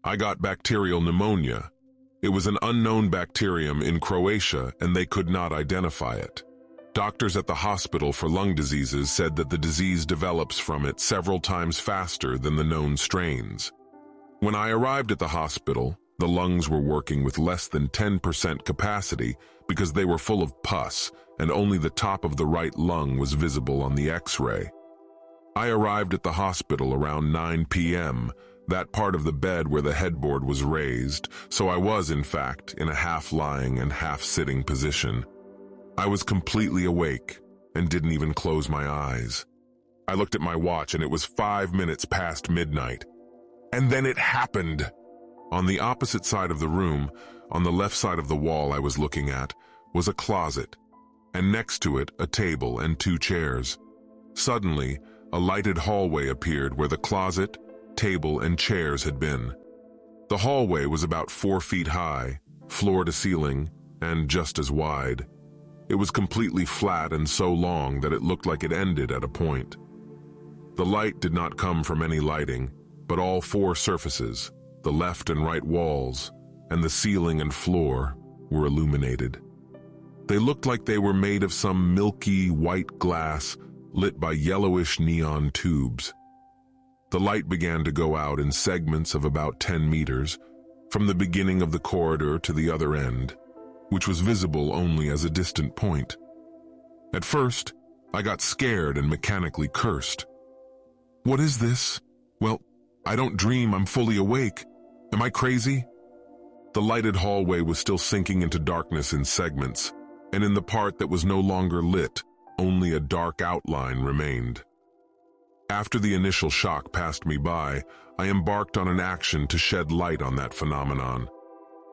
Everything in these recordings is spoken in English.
I got bacterial pneumonia. It was an unknown bacterium in Croatia and they could not identify it. Doctors at the hospital for lung diseases said that the disease develops from it several times faster than the known strains. When I arrived at the hospital, the lungs were working with less than 10% capacity because they were full of pus and only the top of the right lung was visible on the X-ray. I arrived at the hospital around 9 p.m., that part of the bed where the headboard was raised, so I was, in fact, in a half-lying and half-sitting position. I was completely awake and didn't even close my eyes. I looked at my watch and it was 5 minutes past midnight. And then it happened! On the opposite side of the room, on the left side of the wall I was looking at, was a closet, and next to it a table and 2 chairs. Suddenly, a lighted hallway appeared where the closet, table, and chairs had been. The hallway was about 4 feet high, floor to ceiling, and just as wide. It was completely flat and so long that it looked like it ended at a point. The light did not come from any lighting, but all 4 surfaces, the left and right walls, and the ceiling and floor were illuminated. They looked like they were made of some milky white glass lit by yellowish neon tubes. The light began to go out in segments of about 10 meters, from the beginning of the corridor to the other end, which was visible only as a distant point. At first, I got scared and mechanically cursed. What is this? Well, I don't dream, I'm fully awake. Am I crazy? The lighted hallway was still sinking into darkness in segments, and in the part that was no longer lit, only a dark outline remained. After the initial shock passed me by, I embarked on an action to shed light on that phenomenon.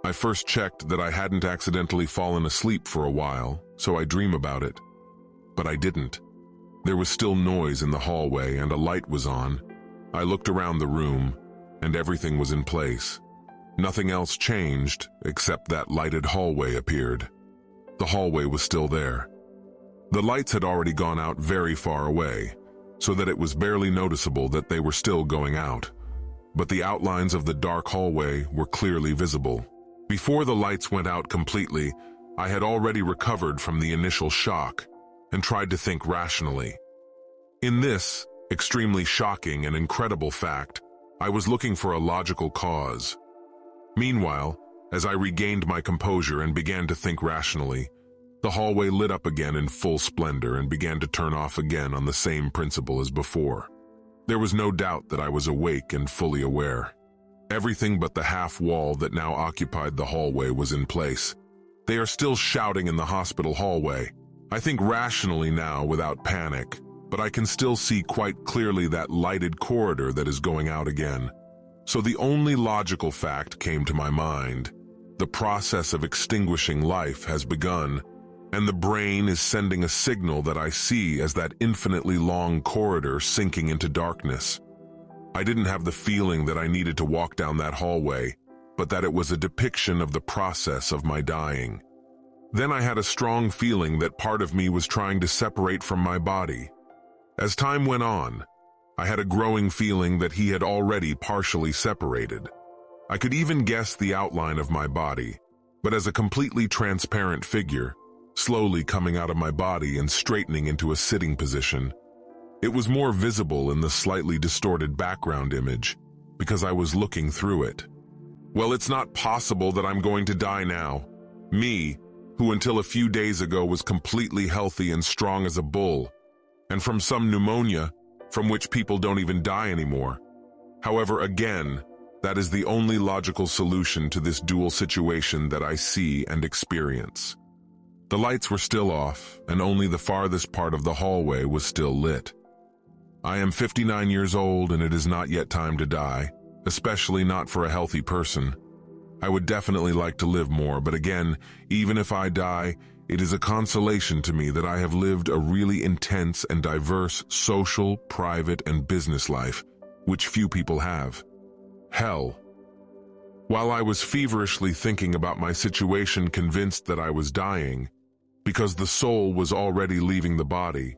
I first checked that I hadn't accidentally fallen asleep for a while, so I dream about it. But I didn't. There was still noise in the hallway and a light was on. I looked around the room, and everything was in place. Nothing else changed except that lighted hallway appeared. The hallway was still there. The lights had already gone out very far away, so that it was barely noticeable that they were still going out. But the outlines of the dark hallway were clearly visible. Before the lights went out completely, I had already recovered from the initial shock and tried to think rationally. In this extremely shocking and incredible fact, I was looking for a logical cause. Meanwhile, as I regained my composure and began to think rationally, the hallway lit up again in full splendor and began to turn off again on the same principle as before. There was no doubt that I was awake and fully aware. Everything but the half wall that now occupied the hallway was in place. They are still shouting in the hospital hallway. I think rationally now without panic, but I can still see quite clearly that lighted corridor that is going out again. So the only logical fact came to my mind. The process of extinguishing life has begun, and the brain is sending a signal that I see as that infinitely long corridor sinking into darkness. I didn't have the feeling that I needed to walk down that hallway, but that it was a depiction of the process of my dying. Then I had a strong feeling that part of me was trying to separate from my body. As time went on, I had a growing feeling that he had already partially separated. I could even guess the outline of my body, but as a completely transparent figure, slowly coming out of my body and straightening into a sitting position. It was more visible in the slightly distorted background image, because I was looking through it. Well, it's not possible that I'm going to die now. Me, who until a few days ago was completely healthy and strong as a bull, and from some pneumonia, from which people don't even die anymore. However, again, that is the only logical solution to this dual situation that I see and experience. The lights were still off, and only the farthest part of the hallway was still lit. I am 59 years old, and it is not yet time to die, especially not for a healthy person. I would definitely like to live more, but again, even if I die, it is a consolation to me that I have lived a really intense and diverse social, private, and business life, which few people have. Hell. While I was feverishly thinking about my situation, convinced that I was dying, because the soul was already leaving the body,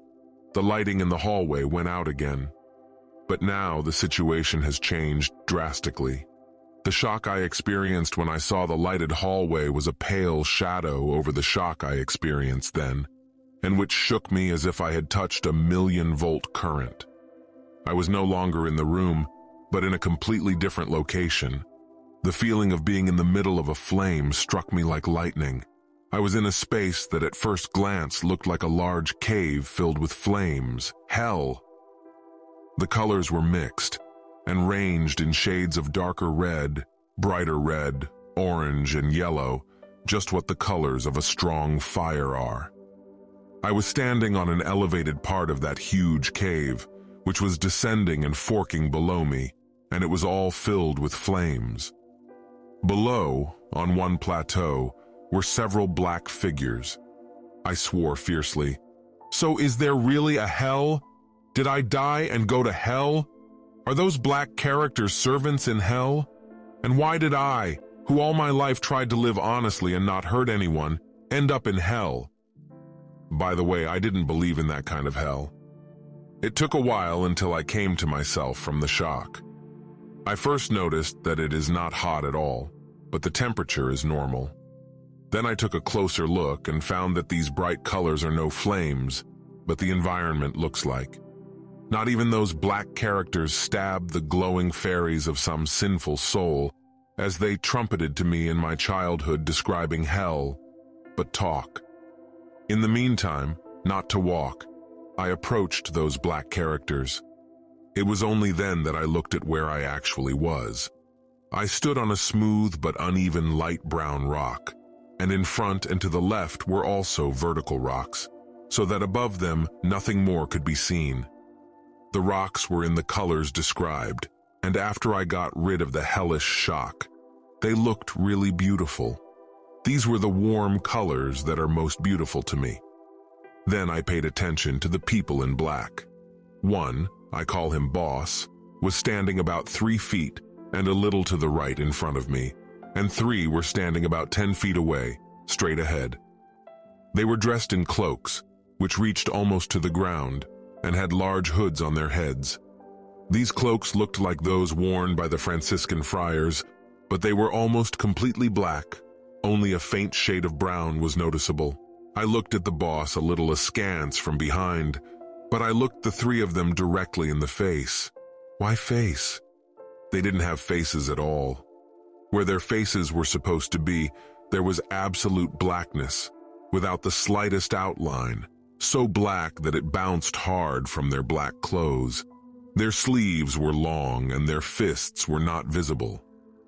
the lighting in the hallway went out again. But now the situation has changed drastically. The shock I experienced when I saw the lighted hallway was a pale shadow over the shock I experienced then, and which shook me as if I had touched a 1,000,000-volt current. I was no longer in the room, but in a completely different location. The feeling of being in the middle of a flame struck me like lightning. I was in a space that at first glance looked like a large cave filled with flames, hell. The colors were mixed and ranged in shades of darker red, brighter red, orange, and yellow, just what the colors of a strong fire are. I was standing on an elevated part of that huge cave, which was descending and forking below me, and it was all filled with flames. Below, on one plateau, were several black figures. I swore fiercely. So is there really a hell? Did I die and go to hell? Are those black characters servants in hell? And why did I, who all my life tried to live honestly and not hurt anyone, end up in hell? By the way, I didn't believe in that kind of hell. It took a while until I came to myself from the shock. I first noticed that it is not hot at all, but the temperature is normal. Then I took a closer look and found that these bright colors are no flames, but the environment looks like. Not even those black characters stabbed the glowing fairies of some sinful soul as they trumpeted to me in my childhood describing hell, but talk. In the meantime, not to walk, I approached those black characters. It was only then that I looked at where I actually was. I stood on a smooth but uneven light brown rock, and in front and to the left were also vertical rocks, so that above them nothing more could be seen. The rocks were in the colors described, and after I got rid of the hellish shock, they looked really beautiful. These were the warm colors that are most beautiful to me. Then I paid attention to the people in black. One, I call him Boss, was standing about 3 feet and a little to the right in front of me, and 3 were standing about 10 feet away, straight ahead. They were dressed in cloaks, which reached almost to the ground, and had large hoods on their heads. These cloaks looked like those worn by the Franciscan friars, but they were almost completely black. Only a faint shade of brown was noticeable. I looked at the boss a little askance from behind, but I looked the 3 of them directly in the face. Why face? They didn't have faces at all. Where their faces were supposed to be, there was absolute blackness, without the slightest outline, so black that it bounced hard from their black clothes. Their sleeves were long and their fists were not visible.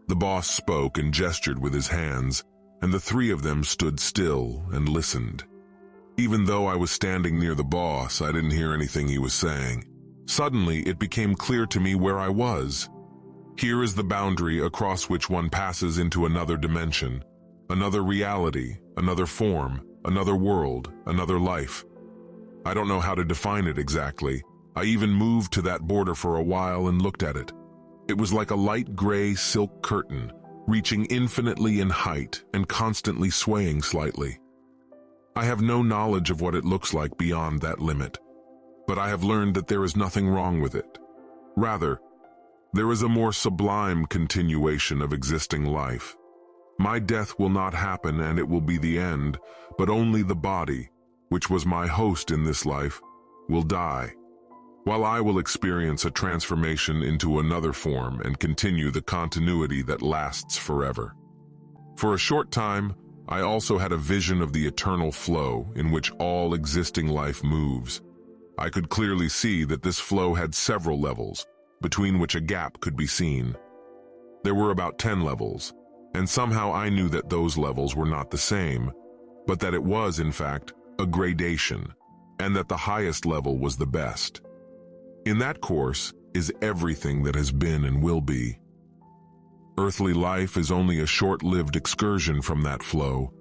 The boss spoke and gestured with his hands, and the 3 of them stood still and listened. Even though I was standing near the boss, I didn't hear anything he was saying. Suddenly, it became clear to me where I was. Here is the boundary across which one passes into another dimension, another reality, another form, another world, another life. I don't know how to define it exactly. I even moved to that border for a while and looked at it. It was like a light gray silk curtain, reaching infinitely in height and constantly swaying slightly. I have no knowledge of what it looks like beyond that limit, but I have learned that there is nothing wrong with it. Rather, there is a more sublime continuation of existing life. My death will not happen and it will be the end, but only the body, which was my host in this life, will die, while I will experience a transformation into another form and continue the continuity that lasts forever. For a short time, I also had a vision of the eternal flow in which all existing life moves. I could clearly see that this flow had several levels, between which a gap could be seen. There were about 10 levels, and somehow I knew that those levels were not the same, but that it was, in fact, a gradation, and that the highest level was the best. In that course is everything that has been and will be. Earthly life is only a short-lived excursion from that flow,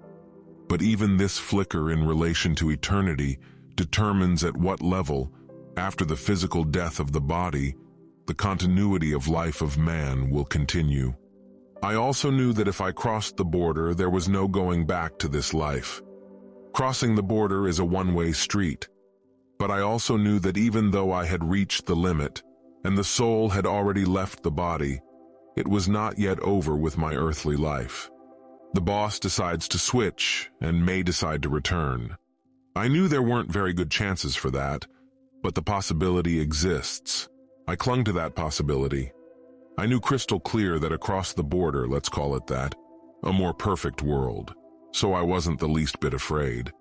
but even this flicker in relation to eternity determines at what level, after the physical death of the body, the continuity of life of man will continue. I also knew that if I crossed the border, there was no going back to this life. Crossing the border is a one-way street, but I also knew that even though I had reached the limit, and the soul had already left the body, It was not yet over with my earthly life. The boss decides to switch and may decide to return. I knew there weren't very good chances for that, but the possibility exists. I clung to that possibility. I knew crystal clear that across the border, let's call it that, a more perfect world, so I wasn't the least bit afraid.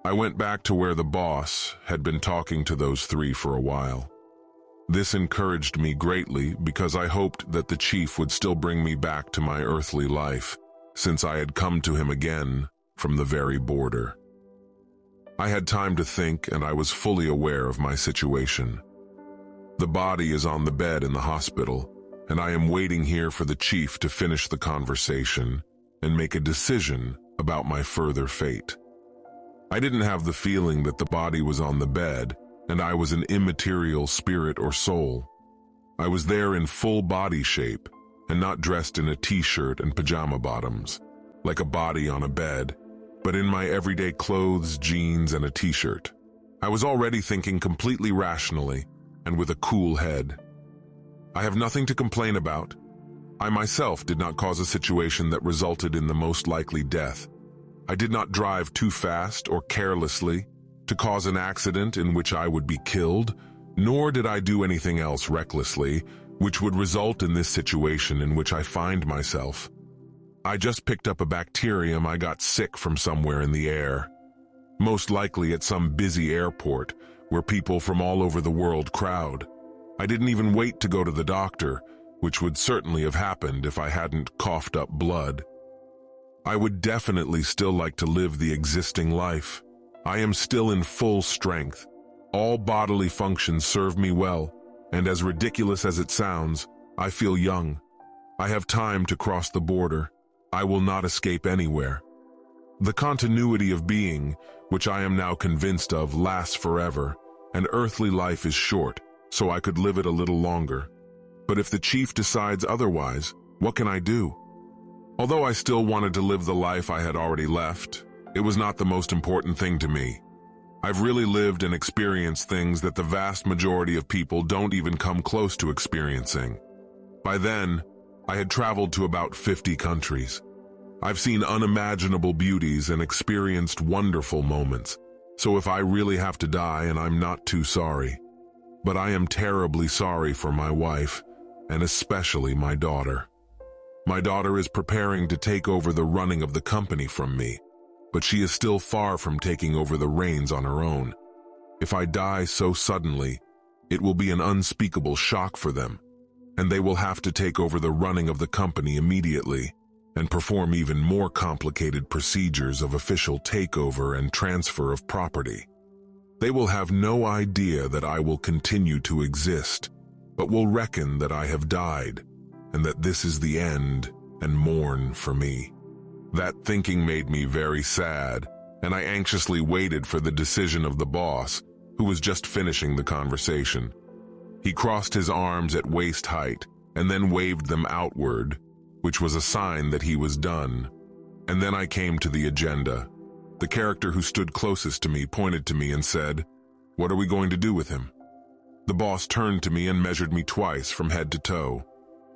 I went back to where the boss had been talking to those three for a while. This encouraged me greatly because I hoped that the chief would still bring me back to my earthly life, since I had come to him again from the very border. I had time to think, and I was fully aware of my situation. The body is on the bed in the hospital, and I am waiting here for the chief to finish the conversation and make a decision about my further fate. I didn't have the feeling that the body was on the bed and I was an immaterial spirit or soul. I was there in full body shape and not dressed in a t-shirt and pajama bottoms, like a body on a bed, but in my everyday clothes, jeans, and a t-shirt. I was already thinking completely rationally and with a cool head. I have nothing to complain about. I myself did not cause a situation that resulted in the most likely death. I did not drive too fast or carelessly to cause an accident in which I would be killed, nor did I do anything else recklessly, which would result in this situation in which I find myself. I just picked up a bacterium I got sick from somewhere in the air, most likely at some busy airport where people from all over the world crowd. I didn't even wait to go to the doctor, which would certainly have happened if I hadn't coughed up blood. I would definitely still like to live the existing life. I am still in full strength. All bodily functions serve me well, and as ridiculous as it sounds, I feel young. I have time to cross the border. I will not escape anywhere. The continuity of being, which I am now convinced of, lasts forever, and earthly life is short, so I could live it a little longer. But if the chief decides otherwise, what can I do? Although I still wanted to live the life I had already left, it was not the most important thing to me. I've really lived and experienced things that the vast majority of people don't even come close to experiencing. By then, I had traveled to about 50 countries. I've seen unimaginable beauties and experienced wonderful moments. So if I really have to die, and I'm not too sorry. But I am terribly sorry for my wife, and especially my daughter. My daughter is preparing to take over the running of the company from me, but she is still far from taking over the reins on her own. If I die so suddenly, it will be an unspeakable shock for them, and they will have to take over the running of the company immediately and perform even more complicated procedures of official takeover and transfer of property. They will have no idea that I will continue to exist, but will reckon that I have died, and that this is the end, and mourn for me. That thinking made me very sad, and I anxiously waited for the decision of the boss, who was just finishing the conversation. He crossed his arms at waist height, and then waved them outward, which was a sign that he was done. And then I came to the agenda. The character who stood closest to me pointed to me and said, "What are we going to do with him?" The boss turned to me and measured me twice from head to toe.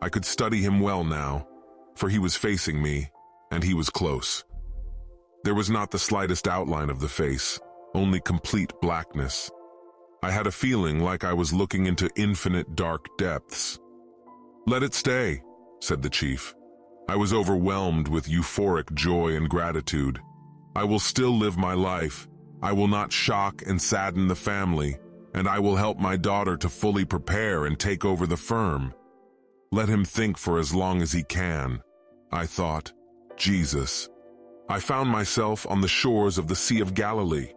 I could study him well now, for he was facing me, and he was close. There was not the slightest outline of the face, only complete blackness. I had a feeling like I was looking into infinite dark depths. "Let it stay," said the chief. I was overwhelmed with euphoric joy and gratitude. I will still live my life. I will not shock and sadden the family, and I will help my daughter to fully prepare and take over the firm. Let him think for as long as he can. I thought, Jesus. I found myself on the shores of the Sea of Galilee.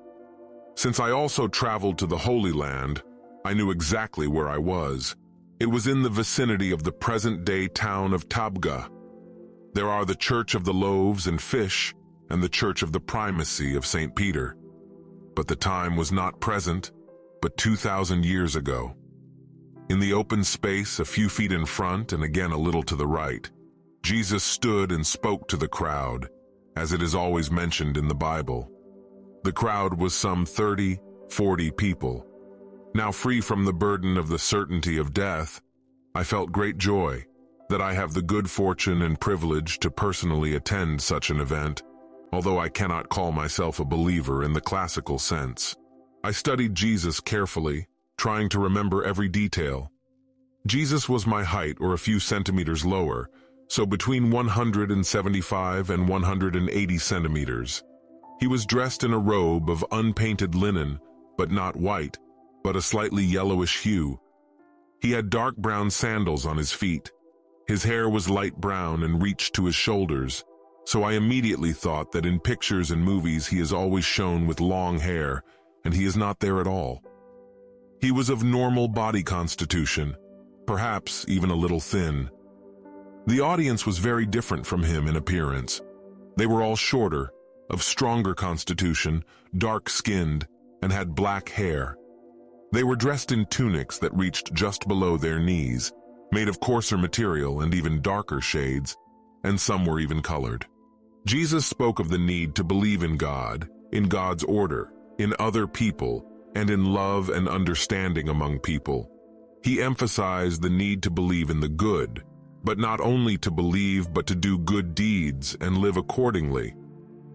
Since I also traveled to the Holy Land, I knew exactly where I was. It was in the vicinity of the present-day town of Tabgha. There are the Church of the Loaves and Fish and the Church of the Primacy of St. Peter. But the time was not present, but 2,000 years ago. In the open space, a few feet in front and again a little to the right, Jesus stood and spoke to the crowd, as it is always mentioned in the Bible. The crowd was some 30, 40 people. Now free from the burden of the certainty of death, I felt great joy, that I have the good fortune and privilege to personally attend such an event, although I cannot call myself a believer in the classical sense. I studied Jesus carefully, trying to remember every detail. Jesus was my height or a few centimeters lower, so between 175 and 180 centimeters. He was dressed in a robe of unpainted linen, but not white, but a slightly yellowish hue. He had dark brown sandals on his feet. His hair was light brown and reached to his shoulders, so I immediately thought that in pictures and movies he is always shown with long hair, and he is not there at all. He was of normal body constitution, perhaps even a little thin. The audience was very different from him in appearance. They were all shorter, of stronger constitution, dark-skinned, and had black hair. They were dressed in tunics that reached just below their knees, made of coarser material and even darker shades, and some were even colored. Jesus spoke of the need to believe in God's order, in other people, and in love and understanding among people. He emphasized the need to believe in the good, but not only to believe but to do good deeds and live accordingly.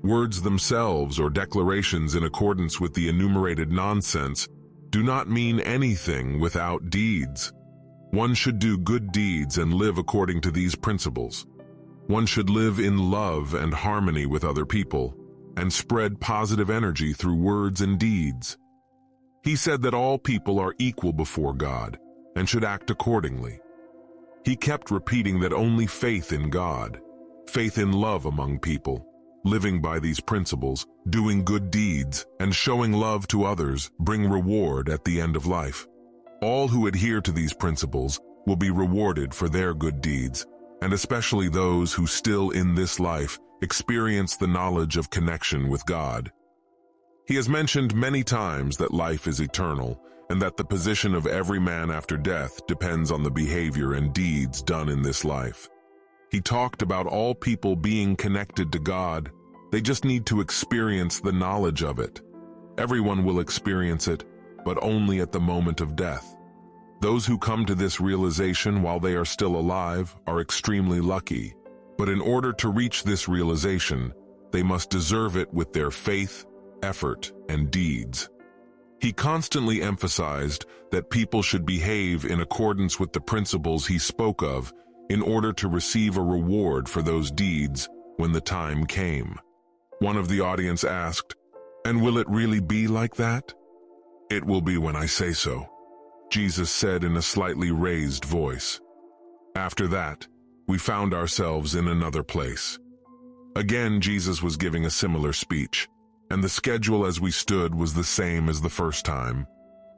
Words themselves or declarations in accordance with the enumerated nonsense do not mean anything without deeds. One should do good deeds and live according to these principles. One should live in love and harmony with other people and spread positive energy through words and deeds. He said that all people are equal before God and should act accordingly. He kept repeating that only faith in God, faith in love among people, living by these principles, doing good deeds, and showing love to others bring reward at the end of life. All who adhere to these principles will be rewarded for their good deeds, and especially those who still in this life experience the knowledge of connection with God. He has mentioned many times that life is eternal, and that the position of every man after death depends on the behavior and deeds done in this life. He talked about all people being connected to God. They just need to experience the knowledge of it. Everyone will experience it, but only at the moment of death. Those who come to this realization while they are still alive are extremely lucky, but in order to reach this realization, they must deserve it with their faith, effort, and deeds. He constantly emphasized that people should behave in accordance with the principles he spoke of in order to receive a reward for those deeds when the time came. One of the audience asked, "And will it really be like that?" "It will be when I say so," Jesus said in a slightly raised voice. After that, we found ourselves in another place. Again, Jesus was giving a similar speech, and the schedule as we stood was the same as the first time.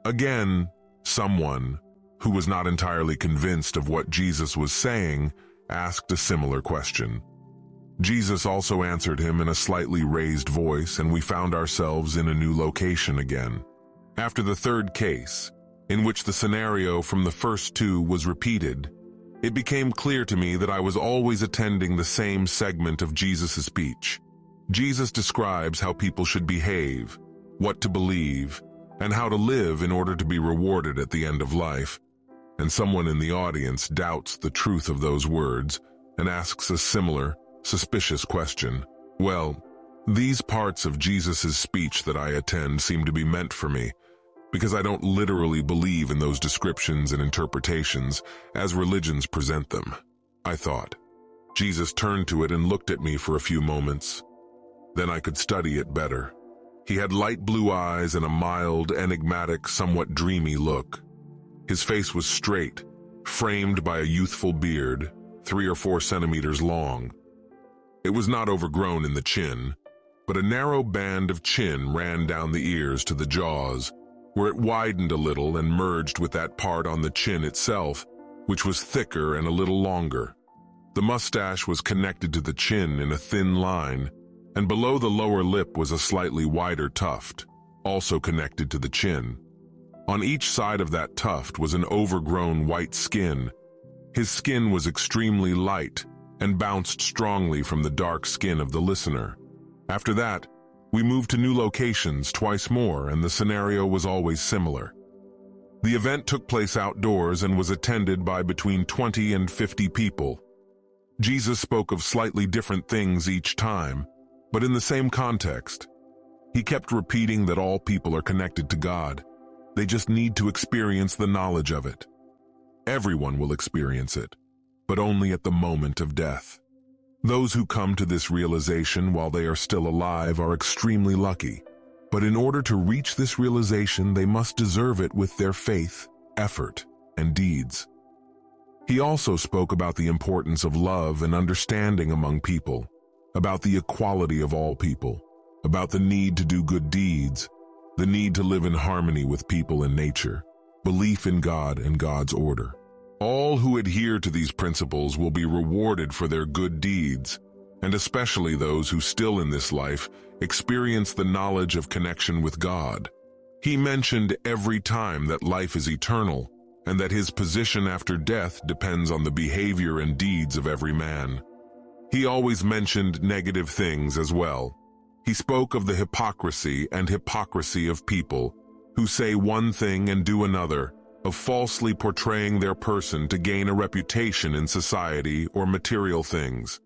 Again, someone, who was not entirely convinced of what Jesus was saying, asked a similar question. Jesus also answered him in a slightly raised voice, and we found ourselves in a new location again. After the third case, in which the scenario from the first two was repeated, it became clear to me that I was always attending the same segment of Jesus' speech. Jesus describes how people should behave, what to believe, and how to live in order to be rewarded at the end of life. And someone in the audience doubts the truth of those words and asks a similar, suspicious question. Well, these parts of Jesus' speech that I attend seem to be meant for me, because I don't literally believe in those descriptions and interpretations as religions present them, I thought. Jesus turned to it and looked at me for a few moments. Then I could study it better. He had light blue eyes and a mild, enigmatic, somewhat dreamy look. His face was straight, framed by a youthful beard, 3 or 4 centimeters long. It was not overgrown in the chin, but a narrow band of chin ran down the ears to the jaws, where it widened a little and merged with that part on the chin itself, which was thicker and a little longer. The mustache was connected to the chin in a thin line, and below the lower lip was a slightly wider tuft, also connected to the chin. On each side of that tuft was an overgrown white skin. His skin was extremely light and bounced strongly from the dark skin of the listener. After that, we moved to new locations twice more, and the scenario was always similar. The event took place outdoors and was attended by between 20 and 50 people. Jesus spoke of slightly different things each time, but in the same context. He kept repeating that all people are connected to God. They just need to experience the knowledge of it. Everyone will experience it, but only at the moment of death. Those who come to this realization while they are still alive are extremely lucky, but in order to reach this realization, they must deserve it with their faith, effort, and deeds. He also spoke about the importance of love and understanding among people, about the equality of all people, about the need to do good deeds, the need to live in harmony with people and nature, belief in God and God's order. All who adhere to these principles will be rewarded for their good deeds, and especially those who still in this life experience the knowledge of connection with God. He mentioned every time that life is eternal, and that his position after death depends on the behavior and deeds of every man. He always mentioned negative things as well. He spoke of the hypocrisy of people who say one thing and do another, of falsely portraying their person to gain a reputation in society or material things.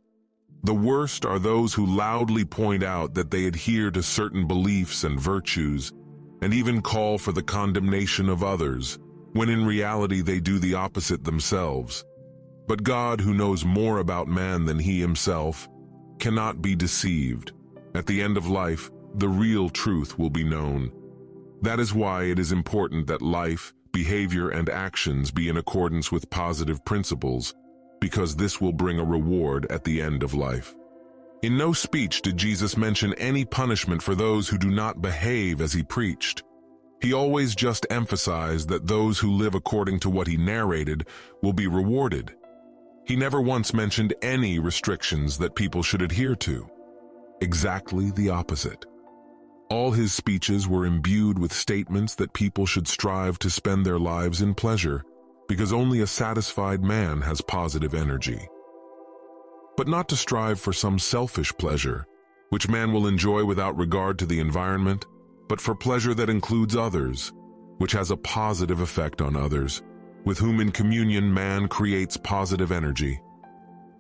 The worst are those who loudly point out that they adhere to certain beliefs and virtues, and even call for the condemnation of others, when in reality they do the opposite themselves. But God, who knows more about man than he himself, cannot be deceived. At the end of life, the real truth will be known. That is why it is important that life, behavior, and actions be in accordance with positive principles, because this will bring a reward at the end of life. In no speech did Jesus mention any punishment for those who do not behave as he preached. He always just emphasized that those who live according to what he narrated will be rewarded. He never once mentioned any restrictions that people should adhere to. Exactly the opposite. All his speeches were imbued with statements that people should strive to spend their lives in pleasure, because only a satisfied man has positive energy. But not to strive for some selfish pleasure, which man will enjoy without regard to the environment, but for pleasure that includes others, which has a positive effect on others, with whom in communion man creates positive energy.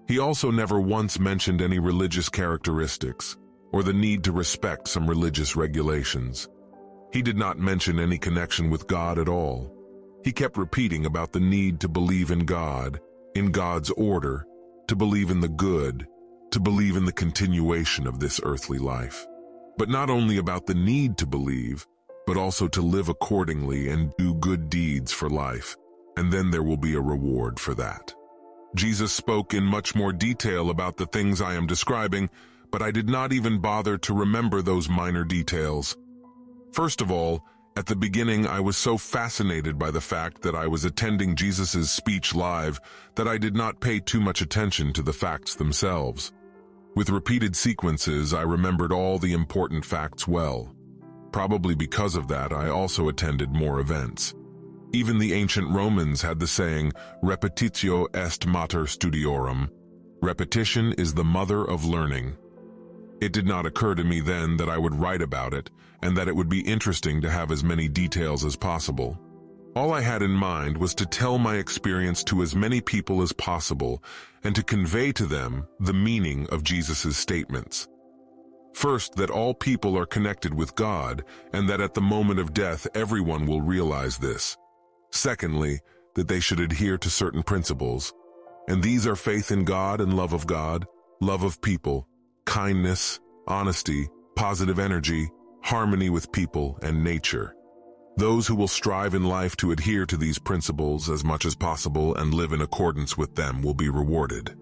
He also never once mentioned any religious characteristics, or the need to respect some religious regulations. He did not mention any connection with God at all. He kept repeating about the need to believe in God, in God's order, to believe in the good, to believe in the continuation of this earthly life. But not only about the need to believe, but also to live accordingly and do good deeds for life, and then there will be a reward for that. Jesus spoke in much more detail about the things I am describing, but I did not even bother to remember those minor details. First of all, at the beginning I was so fascinated by the fact that I was attending Jesus' speech live that I did not pay too much attention to the facts themselves. With repeated sequences, I remembered all the important facts well. Probably because of that, I also attended more events. Even the ancient Romans had the saying, repetitio est mater studiorum. Repetition is the mother of learning. It did not occur to me then that I would write about it, and that it would be interesting to have as many details as possible. All I had in mind was to tell my experience to as many people as possible, and to convey to them the meaning of Jesus' statements. First, that all people are connected with God, and that at the moment of death everyone will realize this. Secondly, that they should adhere to certain principles, and these are faith in God and love of people, kindness, honesty, positive energy, harmony with people and nature. Those who will strive in life to adhere to these principles as much as possible and live in accordance with them will be rewarded.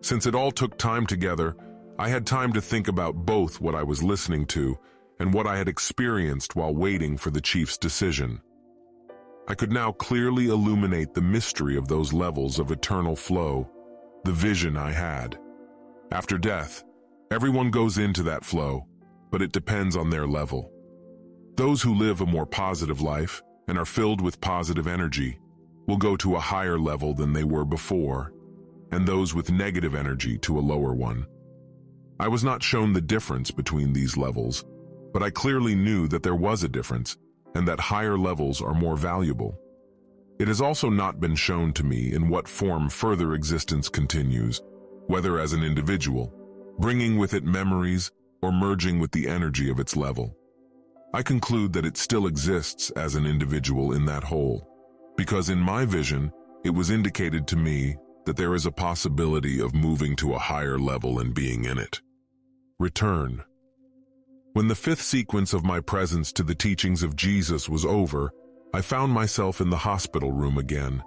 Since it all took time together, I had time to think about both what I was listening to and what I had experienced while waiting for the chief's decision. I could now clearly illuminate the mystery of those levels of eternal flow, the vision I had. After death, everyone goes into that flow, but it depends on their level. Those who live a more positive life and are filled with positive energy will go to a higher level than they were before, and those with negative energy to a lower one. I was not shown the difference between these levels, but I clearly knew that there was a difference and that higher levels are more valuable. It has also not been shown to me in what form further existence continues, whether as an individual, bringing with it memories, or merging with the energy of its level. I conclude that it still exists as an individual in that whole, because in my vision, it was indicated to me that there is a possibility of moving to a higher level and being in it. Return. When the fifth sequence of my presence to the teachings of Jesus was over, I found myself in the hospital room again.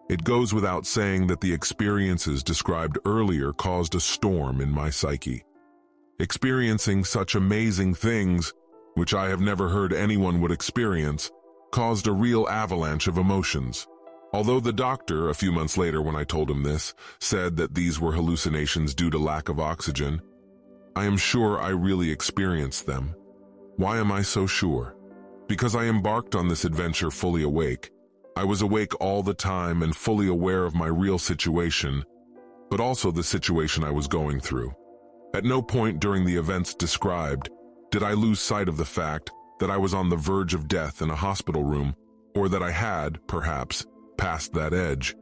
It goes without saying that the experiences described earlier caused a storm in my psyche. Experiencing such amazing things, which I have never heard anyone would experience, caused a real avalanche of emotions. Although the doctor, a few months later when I told him this, said that these were hallucinations due to lack of oxygen, I am sure I really experienced them. Why am I so sure? Because I embarked on this adventure fully awake. I was awake all the time and fully aware of my real situation, but also the situation I was going through. At no point during the events described did I lose sight of the fact that I was on the verge of death in a hospital room, or that I had, perhaps, passed that edge.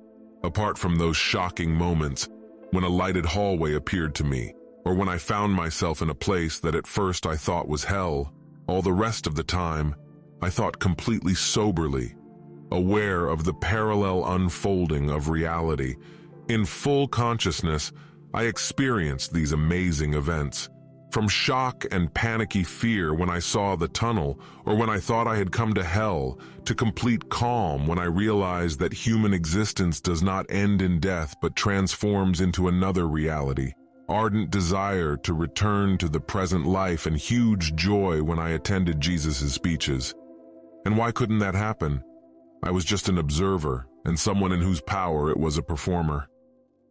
Apart from those shocking moments when a lighted hallway appeared to me, or when I found myself in a place that at first I thought was hell, all the rest of the time, I thought completely soberly, aware of the parallel unfolding of reality. In full consciousness, I experienced these amazing events. From shock and panicky fear when I saw the tunnel, or when I thought I had come to hell, to complete calm when I realized that human existence does not end in death but transforms into another reality. Ardent desire to return to the present life and huge joy when I attended Jesus' speeches. And why couldn't that happen? I was just an observer, and someone in whose power it was a performer.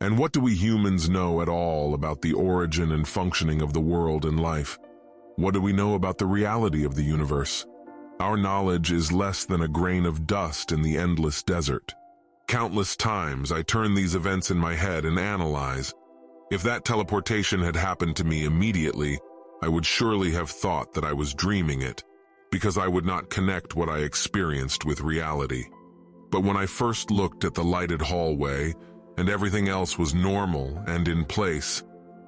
And what do we humans know at all about the origin and functioning of the world and life? What do we know about the reality of the universe? Our knowledge is less than a grain of dust in the endless desert. Countless times I turn these events in my head and analyze. If that teleportation had happened to me immediately, I would surely have thought that I was dreaming it, because I would not connect what I experienced with reality. But when I first looked at the lighted hallway, and everything else was normal and in place,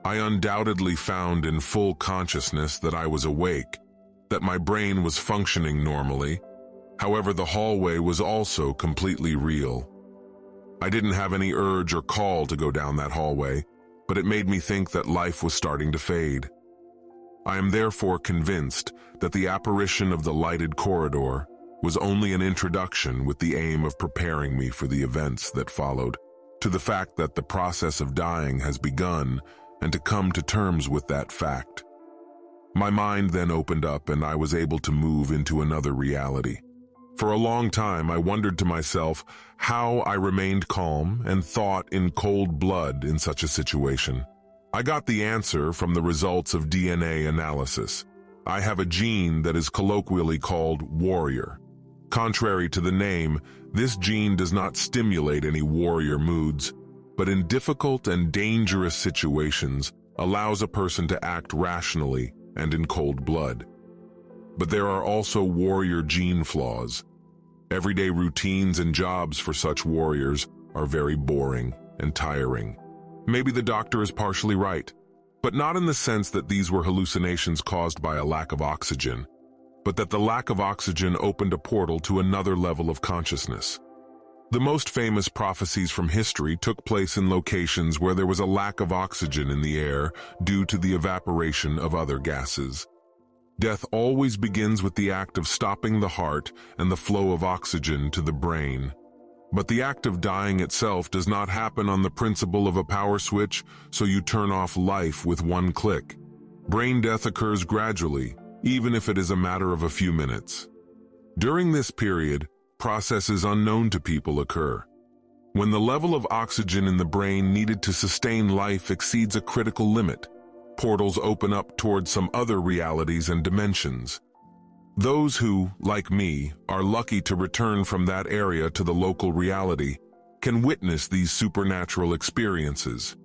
I undoubtedly found in full consciousness that I was awake, that my brain was functioning normally. However, the hallway was also completely real. I didn't have any urge or call to go down that hallway, but it made me think that life was starting to fade. I am therefore convinced that the apparition of the lighted corridor was only an introduction with the aim of preparing me for the events that followed, to the fact that the process of dying has begun, and to come to terms with that fact. My mind then opened up and I was able to move into another reality. For a long time I wondered to myself how I remained calm and thought in cold blood in such a situation. I got the answer from the results of DNA analysis. I have a gene that is colloquially called warrior. Contrary to the name, this gene does not stimulate any warrior moods, but in difficult and dangerous situations allows a person to act rationally and in cold blood. But there are also warrior gene flaws. Everyday routines and jobs for such warriors are very boring and tiring. Maybe the doctor is partially right, but not in the sense that these were hallucinations caused by a lack of oxygen, but that the lack of oxygen opened a portal to another level of consciousness. The most famous prophecies from history took place in locations where there was a lack of oxygen in the air due to the evaporation of other gases. Death always begins with the act of stopping the heart and the flow of oxygen to the brain. But the act of dying itself does not happen on the principle of a power switch, so you turn off life with one click. Brain death occurs gradually, even if it is a matter of a few minutes. During this period, processes unknown to people occur. When the level of oxygen in the brain needed to sustain life exceeds a critical limit, portals open up towards some other realities and dimensions. Those who, like me, are lucky to return from that area to the local reality can witness these supernatural experiences.